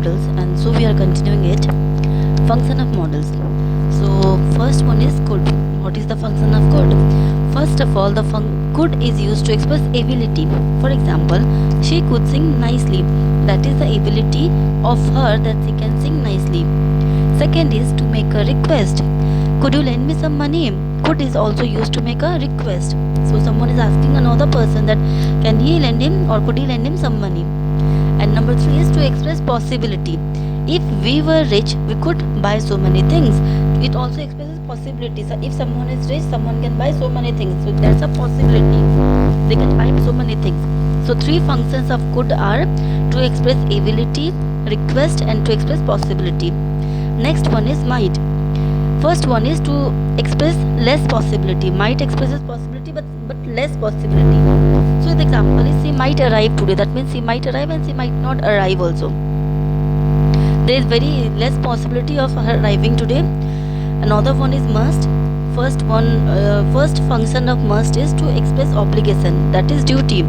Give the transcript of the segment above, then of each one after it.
models, and so we are continuing it. Function of models. So first one is could. What is the function of could? First of all, the could is used to express ability. For example, she could sing nicely. That is the ability of her that she can sing nicely. Second is to make a request. Could you lend me some money? Could is also used to make a request. So someone is asking another person that can he lend him or could he lend him some money. And number 3 is to express possibility. If we were rich, we could buy so many things. It also expresses possibility. So if someone is rich, someone can buy so many things. So that's a possibility. They can buy so many things. So 3 functions of could are to express ability, request, and to express possibility. Next one is might. First one is to express less possibility. Might expresses possibility but less possibility. So the example is she might arrive today. That means she might arrive and she might not arrive also. There is very less possibility of her arriving today. Another one is must. First function of must is to express obligation. That is duty.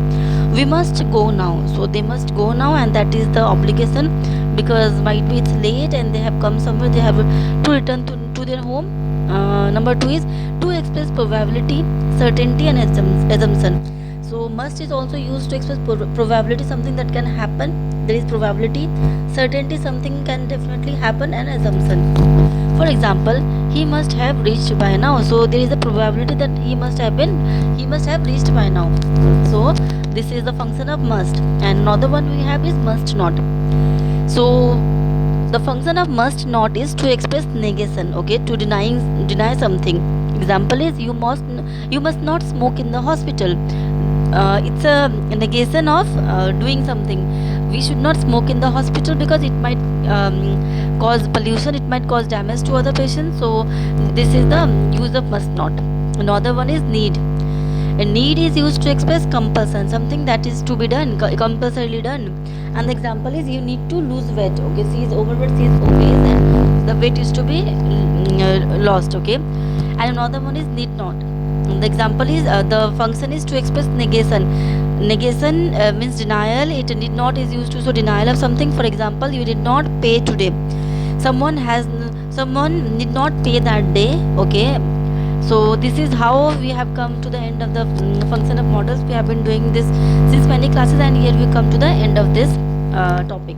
We must go now. So they must go now, and that is the obligation, because might be it's late and they have come somewhere, they have to return to their home. Number 2 is to express probability, certainty, and assumption. So must is also used to express probability, something that can happen. There is probability. Certainty, something can definitely happen, and assumption. For example, he must have reached by now. So there is a probability that he must have reached by now. So this is the function of must. And another one we have is must not. So the function of must not is to express negation, okay, to deny something. Example is you must not smoke in the hospital. It's a negation of doing something. We should not smoke in the hospital because it might cause pollution, it might cause damage to other patients. So this is the use of must not. Another one is need. A need is used to express compulsion, something that is to be done, compulsorily done. And the example is you need to lose weight. Okay, she is overweight, she is obese, and the weight is to be lost. Okay, and another one is need not. The example is the function is to express negation. Negation means denial. It need not is used to show denial of something. For example, you did not pay today. Someone did not pay that day. Okay. So this is how we have come to the end of the function of models. We have been doing this since many classes, and here we come to the end of this topic.